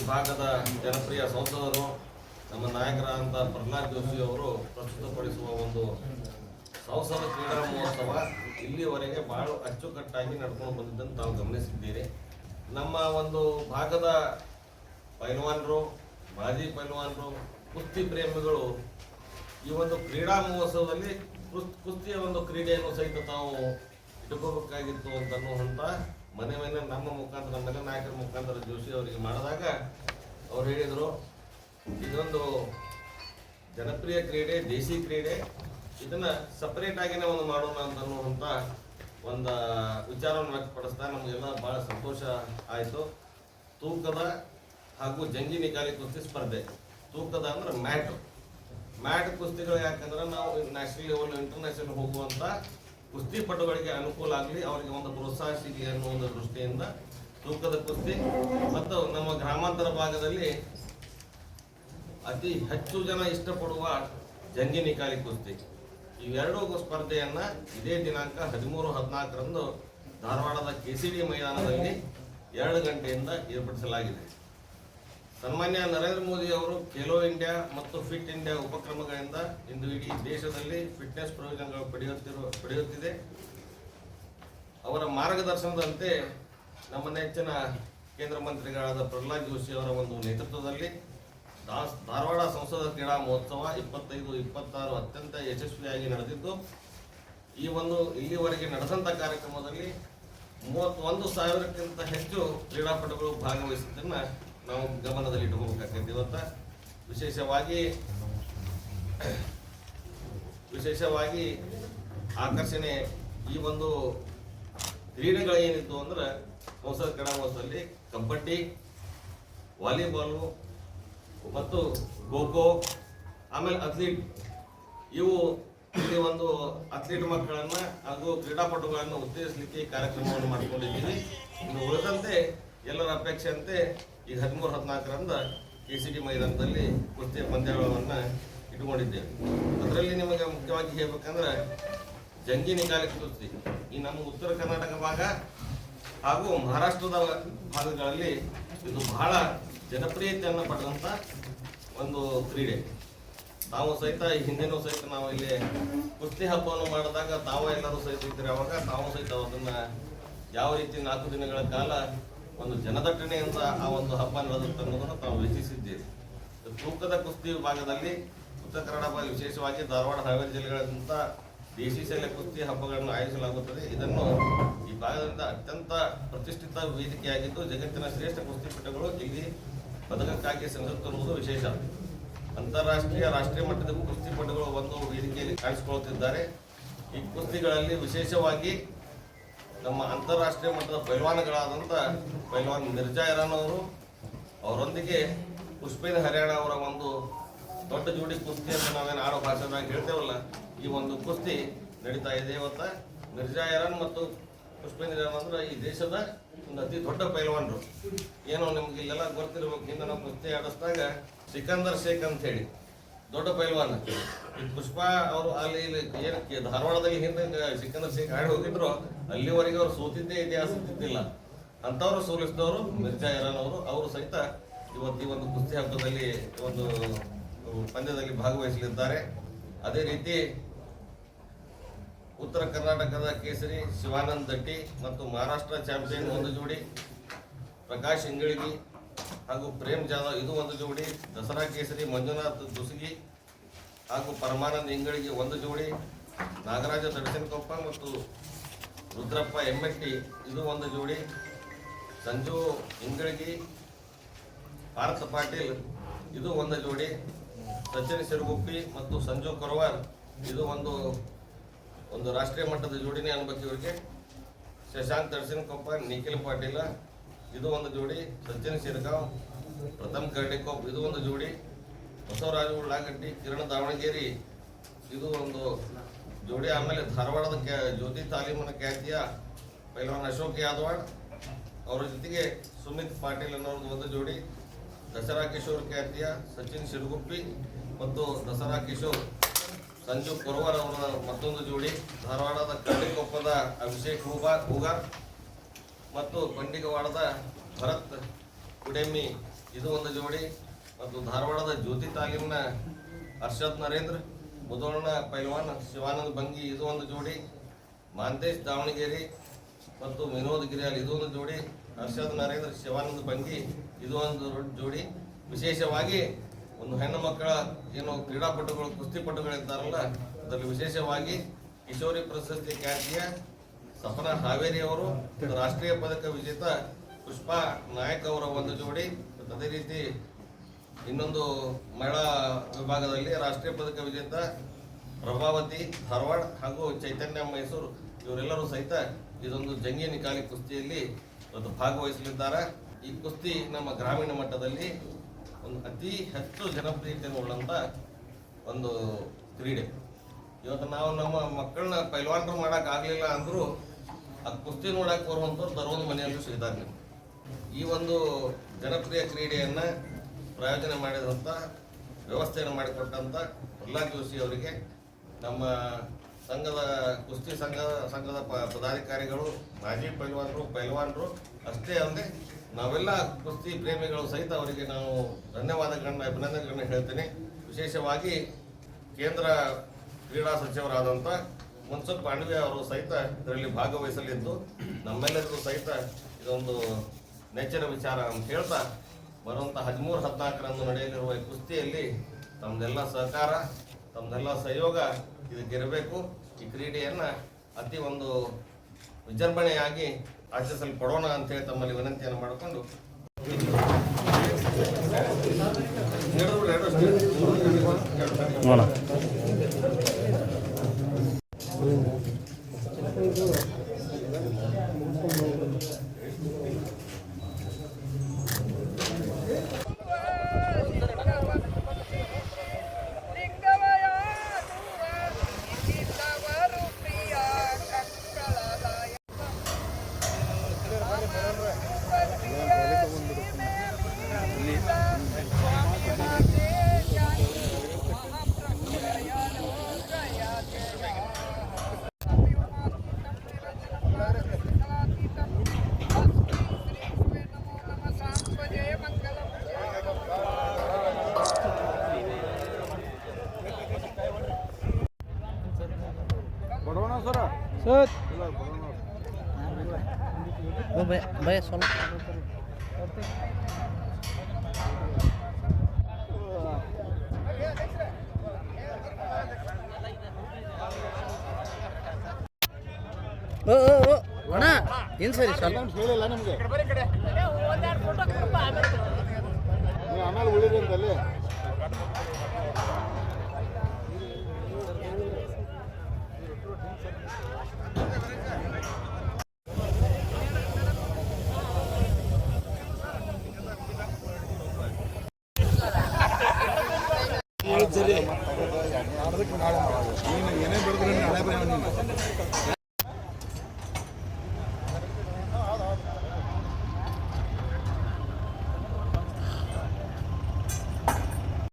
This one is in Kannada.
ಭಾಗದ ಜನಪ್ರಿಯ ಸಂಸದರು ನಮ್ಮ ನಾಯಕರಾದಂಥ ಪ್ರಹ್ಲಾದ್ ಜೋಶಿ ಅವರು ಪ್ರಸ್ತುತಪಡಿಸುವ ಒಂದು ಸಂಸದ ಕ್ರೀಡಾ ಮಹೋತ್ಸವ ಇಲ್ಲಿವರೆಗೆ ಬಹಳ ಅಚ್ಚುಕಟ್ಟಾಗಿ ನಡ್ಕೊಂಡು ಬಂದಿದ್ದನ್ನು ತಾವು ಗಮನಿಸಿದ್ದೀರಿ. ನಮ್ಮ ಒಂದು ಭಾಗದ ಪೈಲ್ವಾನರು, ಮಾಜಿ ಪೈಲ್ವಾನರು, ಕುಸ್ತಿ ಪ್ರೇಮಿಗಳು ಈ ಒಂದು ಕ್ರೀಡಾ ಮಹೋತ್ಸವದಲ್ಲಿ ಕುಸ್ತಿಯ ಒಂದು ಕ್ರೀಡೆಯನ್ನು ಸಹಿತ ತಾವು ಇಟ್ಕೋಬೇಕಾಗಿತ್ತು ಅಂತನ್ನುವಂಥ ಮನೆ ನಮ್ಮ ಮುಖಾಂತರ ನಮ್ಮೆಲ್ಲ ನಾಯಕರ ಮುಖಾಂತರ ಜೋಶಿ ಅವರಿಗೆ ಮಾಡಿದಾಗ ಅವ್ರು ಹೇಳಿದರು, ಇದೊಂದು ಜನಪ್ರಿಯ ಕ್ರೀಡೆ, ದೇಸಿ ಕ್ರೀಡೆ, ಇದನ್ನು ಸಪರೇಟ್ ಆಗಿನೇ ಒಂದು ಮಾಡೋಣ ಅಂತನ್ನುವಂಥ ಒಂದು ವಿಚಾರವನ್ನು ವ್ಯಕ್ತಪಡಿಸ್ತಾ ನಮಗೆಲ್ಲ ಭಾಳ ಸಂತೋಷ ಆಯಿತು. ತೂಕದ ಹಾಗೂ ಜಂಗಿ ನಿಕಾಲಿ ಕುಸ್ತಿ ಸ್ಪರ್ಧೆ, ತೂಕದ ಅಂದ್ರೆ ಮ್ಯಾಟ್ ಕುಸ್ತಿಗಳು ಯಾಕಂದ್ರೆ ನಾವು ನ್ಯಾಷನಲ್ ಲೆವೆಲ್ ಇಂಟರ್ನ್ಯಾಷನಲ್ ಹೋಗುವಂಥ ಕುಸ್ತಿಪಟುಗಳಿಗೆ ಅನುಕೂಲ ಆಗಲಿ, ಅವರಿಗೆ ಒಂದು ಪ್ರೋತ್ಸಾಹ ಸಿಗಲಿ ಅನ್ನೋ ಒಂದು ದೃಷ್ಟಿಯಿಂದ ತೂಕದ ಕುಸ್ತಿ ಮತ್ತು ನಮ್ಮ ಗ್ರಾಮಾಂತರ ಭಾಗದಲ್ಲಿ ಅತಿ ಹೆಚ್ಚು ಜನ ಇಷ್ಟಪಡುವ ಜಂಗಿ ನಿಕಾಲಿ ಕುಸ್ತಿ, ಇವೆರಡೂ ಸ್ಪರ್ಧೆಯನ್ನು ಇದೇ ದಿನಾಂಕ 13-14ರಂದು ಧಾರವಾಡದ KCD ಮೈದಾನದಲ್ಲಿ 2 ಗಂಟೆಯಿಂದ ಏರ್ಪಡಿಸಲಾಗಿದೆ. ಸನ್ಮಾನ್ಯ ನರೇಂದ್ರ ಮೋದಿ ಅವರು ಖೇಲೋ ಇಂಡಿಯಾ ಮತ್ತು ಫಿಟ್ ಇಂಡಿಯಾ ಉಪಕ್ರಮಗಳಿಂದ ಇಂದು ಇಡೀ ದೇಶದಲ್ಲಿ ಫಿಟ್ನೆಸ್ ಪ್ರಯೋಜನಗಳು ಪಡೆಯುತ್ತಿದೆ. ಅವರ ಮಾರ್ಗದರ್ಶನದಂತೆ ನಮ್ಮ ನೆಚ್ಚಿನ ಕೇಂದ್ರ ಮಂತ್ರಿಗಳಾದ ಪ್ರಹ್ಲಾದ್ ಜೋಶಿ ಅವರ ಒಂದು ನೇತೃತ್ವದಲ್ಲಿ ಧಾರವಾಡ ಸಂಸದ ಕ್ರೀಡಾ ಮಹೋತ್ಸವ 25-26 ಅತ್ಯಂತ ಯಶಸ್ವಿಯಾಗಿ ನಡೆದಿದ್ದು, ಈ ಒಂದು ಇಲ್ಲಿವರೆಗೆ ನಡೆದಂಥ ಕಾರ್ಯಕ್ರಮದಲ್ಲಿ 31,000ಕ್ಕಿಂತ ಹೆಚ್ಚು ಕ್ರೀಡಾಪಟುಗಳು ಭಾಗವಹಿಸಿದ್ದನ್ನು ನಾವು ಗಮನದಲ್ಲಿ ಇಟ್ಕೋಬೇಕಾಗ್ತದೆ. ಇವತ್ತು ವಿಶೇಷವಾಗಿ ಆಕರ್ಷಣೆ ಈ ಒಂದು ಕ್ರೀಡೆಗಳು ಏನಿತ್ತು ಅಂದ್ರೆ ಸಂಸದ ಕ್ರೀಡಾ ಮಹೋತ್ಸವದಲ್ಲಿ ಕಬಡ್ಡಿ, ವಾಲಿಬಾಲು ಮತ್ತು ಖೋ-ಖೋ, ಆಮೇಲೆ ಅಥ್ಲೀಟ್, ಇವು ಇಲ್ಲಿ ಒಂದು ಅಥ್ಲೀಟ್ ಮಕ್ಕಳನ್ನು ಹಾಗೂ ಕ್ರೀಡಾಪಟುಗಳನ್ನು ಉತ್ತೇಜಿಸಲಿಕ್ಕೆ ಈ ಕಾರ್ಯಕ್ರಮವನ್ನು ಮಾಡಿಕೊಂಡಿದ್ದೀವಿ. ಇನ್ನು ಉಳಿದಂತೆ ಎಲ್ಲರ ಅಪೇಕ್ಷೆಯಂತೆ ಈ 13-14ರಂದು KCD ಮೈದಾನದಲ್ಲಿ ಕುಸ್ತಿಯ ಪಂದ್ಯಾವಳಿಯನ್ನು ಇಟ್ಕೊಂಡಿದ್ದೇವೆ. ಅದರಲ್ಲಿ ನಿಮಗೆ ಮುಖ್ಯವಾಗಿ ಹೇಳ್ಬೇಕಂದ್ರೆ ಜಂಗಿ ನಿಕಾಲಿ ಕುಸ್ತಿ ಈ ನಮ್ಮ ಉತ್ತರ ಕರ್ನಾಟಕ ಭಾಗ ಹಾಗೂ ಮಹಾರಾಷ್ಟ್ರದ ಭಾಗಗಳಲ್ಲಿ ಇದು ಬಹಳ ಜನಪ್ರಿಯತೆಯನ್ನು ಪಡೆದಂಥ ಒಂದು ಕ್ರೀಡೆ. ತಾವು ಸಹಿತ ಹಿಂದಿನೂ ಸಹಿತ ನಾವು ಇಲ್ಲಿ ಕುಸ್ತಿ ಹಬ್ಬವನ್ನು ಮಾಡಿದಾಗ ತಾವು ಎಲ್ಲರೂ ಸಹಿತ ಇದ್ದರೆ ಅವಾಗ ತಾವು ಸಹಿತ ಅದನ್ನು ಯಾವ ರೀತಿ 4 ದಿನಗಳ ಕಾಲ ಒಂದು ಜನದಟ್ಟಣೆಯಿಂದ ಆ ಒಂದು ಹಬ್ಬ ನಡೆದಂತ ಅನ್ನೋದನ್ನು ತಾವು ವೀಕ್ಷಿಸಿದ್ದೇವೆ. ತೂಕದ ಕುಸ್ತಿ ವಿಭಾಗದಲ್ಲಿ ಉತ್ತರ ಕನ್ನಡ ಭಾಗ ವಿಶೇಷವಾಗಿ ಧಾರವಾಡ, ಹಾವೇರಿ ಜಿಲ್ಲೆಗಳಿಂದ ದೇಶಿ ಶೈಲಿಯ ಕುಸ್ತಿ ಹಬ್ಬಗಳನ್ನು ಆಯೋಜಿಸಲಾಗುತ್ತದೆ. ಇದನ್ನು ಈ ಭಾಗದಿಂದ ಅತ್ಯಂತ ಪ್ರತಿಷ್ಠಿತ ವೇದಿಕೆಯಾಗಿದ್ದು ಜಗತ್ತಿನ ಶ್ರೇಷ್ಠ ಕುಸ್ತಿಪಟುಗಳು ಇಲ್ಲಿ ಪದಕಕ್ಕಾಗಿ ಸೆಣಸುತ್ತಿರುವುದು ವಿಶೇಷ. ಅಂತಾರಾಷ್ಟ್ರೀಯ, ರಾಷ್ಟ್ರೀಯ ಮಟ್ಟದ ಕುಸ್ತಿಪಟುಗಳು ಒಂದು ವೇದಿಕೆಯಲ್ಲಿ ಕಾಣಿಸಿಕೊಳ್ಳುತ್ತಿದ್ದಾರೆ. ಈ ಕುಸ್ತಿಗಳಲ್ಲಿ ವಿಶೇಷವಾಗಿ ನಮ್ಮ ಅಂತಾರಾಷ್ಟ್ರೀಯ ಮಟ್ಟದ ಪೈಲ್ವಾನ್ಗಳಾದಂಥ ಪೈಲ್ವಾನ್ ಮಿರ್ಜಾ ಇರಾನ್ ಅವರು, ಅವರೊಂದಿಗೆ ಪುಷ್ಪೇನ್ ಹರಿಯಾಣ ಅವರ ಒಂದು ದೊಡ್ಡ ಜೋಡಿ ಕುಸ್ತಿ ಅಂತ ನಾವೇನು ಆಡೋ ಭಾಷೆದಾಗ ಹೇಳ್ತೇವಲ್ಲ, ಈ ಒಂದು ಕುಸ್ತಿ ನಡೀತಾ ಇದೆ. ಇವತ್ತು ಮಿರ್ಜಾ ಇರಾನ್ ಮತ್ತು ಪುಷ್ಪೇನ್ ಇರಾನ್ ಅಂದ್ರೆ ಈ ದೇಶದ ಒಂದು ಅತಿ ದೊಡ್ಡ ಪೈಲ್ವಾನರು. ಏನೋ ನಿಮ್ಗೆ ಇಲ್ಲೆಲ್ಲ ಗೊತ್ತಿರ್ಬೇಕು, ಹಿಂದೆ ನಾವು ಕುಸ್ತಿ ಆಡಿಸಿದಾಗ ಸಿಕಂದರ್ ಶೇಖ್ ಅಂತ ಹೇಳಿ ದೊಡ್ಡ ಪೈಲ್ವಾನ, ಈ ಪುಷ್ಪ ಅವರು ಅಲ್ಲಿ ಏನಕ್ಕೆ ಧಾರವಾಡದಲ್ಲಿ ಹಿಂದೆ ಸಿಕಂದರ್ ಶೇಖ್ ಆಡಿ ಹೋಗಿದ್ರು, ಅಲ್ಲಿವರೆಗೆ ಅವ್ರು ಸೋತಿದ್ದೇ ಇತಿಹಾಸ ಇದ್ದಿಲ್ಲ. ಅಂಥವ್ರು ಸೋಲಿಸಿದವರು ಮಿರ್ಜಾ ಇರಾನ್ ಅವರು ಸಹಿತ ಇವತ್ತು ಈ ಒಂದು ಕುಸ್ತಿ ಹಬ್ಬದಲ್ಲಿ ಒಂದು ಪಂದ್ಯದಲ್ಲಿ ಭಾಗವಹಿಸಲಿದ್ದಾರೆ. ಅದೇ ರೀತಿ ಉತ್ತರ ಕರ್ನಾಟಕದ ಕೇಸರಿ ಶಿವಾನಂದ್ ದಟ್ಟಿ ಮತ್ತು ಮಹಾರಾಷ್ಟ್ರ ಚಾಂಪಿಯನ್ ಒಂದು ಜೋಡಿ, ಪ್ರಕಾಶ್ ಇಂಗಳಿಗಿ ಹಾಗೂ ಪ್ರೇಮ್ ಜಾಧವ್ ಇದು ಒಂದು ಜೋಡಿ, ದಸರಾ ಕೇಸರಿ ಮಂಜುನಾಥ್ ದುಸಗಿ ಹಾಗೂ ಪರಮಾನಂದ್ ಇಂಗಳಿಗಿ ಒಂದು ಜೋಡಿ, ನಾಗರಾಜ ದಡಸನಕೊಪ್ಪ ಮತ್ತು ರುದ್ರಪ್ಪ ಎಮ್ಮೆಟ್ಟಿ ಇದು ಒಂದು ಜೋಡಿ, ಸಂಜು ಇಂಗಳಿಗಿ, ಪಾರ್ಥ ಪಾಟೀಲ್ ಇದು ಒಂದು ಜೋಡಿ, ಸಚಿನ್ ಸಿರುಗುಪ್ಪಿ ಮತ್ತು ಸಂಜು ಕೊರವಾರ್ ಇದು ಒಂದು ರಾಷ್ಟ್ರೀಯ ಮಟ್ಟದ ಜೋಡಿನೇ ಅನ್ಬೇಕು ಇವರಿಗೆ, ಶಶಾಂಕ್ ದರ್ಶನಕೊಪ್ಪ, ನಿಖಿಲ್ ಪಾಟೀಲ ಇದು ಒಂದು ಜೋಡಿ, ಸಚಿನ್ ಶಿರ್ಗಾಂವ್, ಪ್ರಥಮ್ ಕರ್ಡಿಕೋಪ್ ಇದು ಒಂದು ಜೋಡಿ, ಬಸವರಾಜ ಉಳ್ಳಾಗಡ್ಡಿ, ಕಿರಣ್ ದಾವಣಗೆರೆ ಇದು ಒಂದು ಜೋಡಿ. ಆಮೇಲೆ ಧಾರವಾಡದ ಜ್ಯೋತಿ ತಾಲೀಮನ ಖ್ಯಾತಿಯ ಪೈಲ್ವಾನ್ ಅಶೋಕ್ ಯಾದವಾಡ್ ಅವರ ಜೊತೆಗೆ ಸುಮಿತ್ ಪಾಟೀಲ್ ಅನ್ನೋರ್ದು ಒಂದು ಜೋಡಿ, ದಸರಾ ಕಿಶೋರ್ ಖ್ಯಾತಿಯ ಸಚಿನ್ ಶಿರುಗುಪ್ಪಿ ಮತ್ತು ದಸರಾ ಕಿಶೋರ್ ಸಂಜು ಕೊರವಾರ್ ಅವರ ಮತ್ತೊಂದು ಜೋಡಿ, ಧಾರವಾಡದ ಕರಡಿಕೊಪ್ಪದ ಅಭಿಷೇಕ್ ಹೂಗಾರ್ ಮತ್ತು ಬಂಡಿಗವಾಡದ ಭರತ್ ಕುಡೆಮ್ಮಿ ಇದು ಒಂದು ಜೋಡಿ, ಮತ್ತು ಧಾರವಾಡದ ಜ್ಯೋತಿ ತಾಲೀಮಿನ ಹರ್ಷದ್ ನರೇಂದ್ರ, ಮುಧೋಳ್ನ ಪೈಲ್ವಾನ್ ಶಿವಾನಂದ್ ಬಂಗಿ ಇದು ಒಂದು ಜೋಡಿ, ಮಾಂತೇಶ್ ದಾವಣಗೆರೆ ಮತ್ತು ವಿನೋದ್ ಗಿರಿಯಾಲ್ ಇದು ಒಂದು ಜೋಡಿ, ಹರ್ಷದ್ ನರೇಂದ್ರ ಶಿವಾನಂದ್ ಬಂಗಿ ಇದು ಒಂದು ಜೋಡಿ. ವಿಶೇಷವಾಗಿ ಒಂದು ಹೆಣ್ಣು ಮಕ್ಕಳ ಏನು ಕ್ರೀಡಾಪಟುಗಳು ಕುಸ್ತಿಪಟುಗಳಿದ್ದಾರಲ್ಲ, ಅದರಲ್ಲಿ ವಿಶೇಷವಾಗಿ ಕಿಶೋರಿ ಪ್ರಶಸ್ತಿ ಖ್ಯಾತಿಯ ಸಪನಾ ಹಾವೇರಿ ಅವರು, ರಾಷ್ಟ್ರೀಯ ಪದಕ ವಿಜೇತ ಪುಷ್ಪಾ ನಾಯಕ್ ಅವರ ಒಂದು ಜೋಡಿ, ಅದೇ ರೀತಿ ಇನ್ನೊಂದು ಮಹಿಳಾ ವಿಭಾಗದಲ್ಲಿ ರಾಷ್ಟ್ರೀಯ ಪದಕ ವಿಜೇತ ಪ್ರಭಾವತಿ ಧಾರವಾಡ ಹಾಗೂ ಚೈತನ್ಯ ಮೈಸೂರು ಇವರೆಲ್ಲರೂ ಸಹಿತ ಇದೊಂದು ಜಂಗಿ ನಿಕಾಲಿ ಕುಸ್ತಿಯಲ್ಲಿ ಇವತ್ತು ಭಾಗವಹಿಸಲಿದ್ದಾರೆ. ಈ ಕುಸ್ತಿ ನಮ್ಮ ಗ್ರಾಮೀಣ ಮಟ್ಟದಲ್ಲಿ ಒಂದು ಅತಿ ಹೆಚ್ಚು ಜನಪ್ರಿಯತೆಯನ್ನು ಉಳ್ಳಂತ ಒಂದು ಕ್ರೀಡೆ. ಇವತ್ತು ನಾವು ನಮ್ಮ ಮಕ್ಕಳನ್ನ ಪೈಲ್ವಾನರು ಮಾಡಕ್ ಆಗ್ಲಿಲ್ಲ ಅಂದ್ರೂ ಆ ಕುಸ್ತಿ ನೋಡಕ್ ಬರುವಂಥವ್ರು ತರೋದು ಮನೆಯಲ್ಲೂ ಸಿಗ್ತಾರೆ. ಈ ಒಂದು ಜನಪ್ರಿಯ ಕ್ರೀಡೆಯನ್ನ ಪ್ರಾಯೋಜನೆ ಮಾಡಿದಂಥ ವ್ಯವಸ್ಥೆಯನ್ನು ಮಾಡಿಕೊಟ್ಟಂತ ಪ್ರಹ್ಲಾದ್ ಜೋಶಿ ಅವರಿಗೆ, ನಮ್ಮ ಸಂಘದ ಕುಸ್ತಿ ಸಂಘದ ಪದಾಧಿಕಾರಿಗಳು, ಮಾಜಿ ಪೈಲ್ವಾನರು ಅಷ್ಟೇ ಅಲ್ಲದೆ ನಾವೆಲ್ಲ ಕುಸ್ತಿ ಪ್ರೇಮಿಗಳು ಸಹಿತ ಅವರಿಗೆ ನಾವು ಅಭಿನಂದನೆಗಳನ್ನ ಹೇಳ್ತೇನೆ. ವಿಶೇಷವಾಗಿ ಕೇಂದ್ರ ಕ್ರೀಡಾ ಸಚಿವರಾದಂಥ ಮನ್ಸುಖ್ ಮಾಂಡವಿಯಾ ಅವರು ಸಹಿತ ಇದರಲ್ಲಿ ಭಾಗವಹಿಸಲಿದ್ದು ನಮ್ಮೆಲ್ಲರಿಗೂ ಸಹಿತ ಇದೊಂದು ನೆಚ್ಚಿನ ವಿಚಾರ ಅಂತ ಹೇಳ್ತಾ, ಬರುವಂಥ 13-14ರಂದು ನಡೆಯಲಿರುವ ಈ ಕುಸ್ತಿಯಲ್ಲಿ ತಮ್ಮದೆಲ್ಲ ಸಹಕಾರ, ತಮ್ಮದೆಲ್ಲ ಸಹಯೋಗ ಇದಕ್ಕಿರಬೇಕು. ಈ ಕ್ರೀಡೆಯನ್ನ ಅತಿ ಒಂದು ವಿಜೃಂಭಣೆಯಾಗಿ ಆಚರಿಸಲ್ಪಡೋಣ ಅಂತೇಳಿ ತಮ್ಮಲ್ಲಿ ವಿನಂತಿಯನ್ನು ಮಾಡಿಕೊಂಡು सर भैया सोना ಅಣ್ಣ ಏನು ಸರಿ ಸ್ವಲ್ಪ ಹೇಳಿಲ್ಲ ನಿಮಗೆ ಆಮೇಲೆ ಉಳಿದ್ರಲ್ಲಿ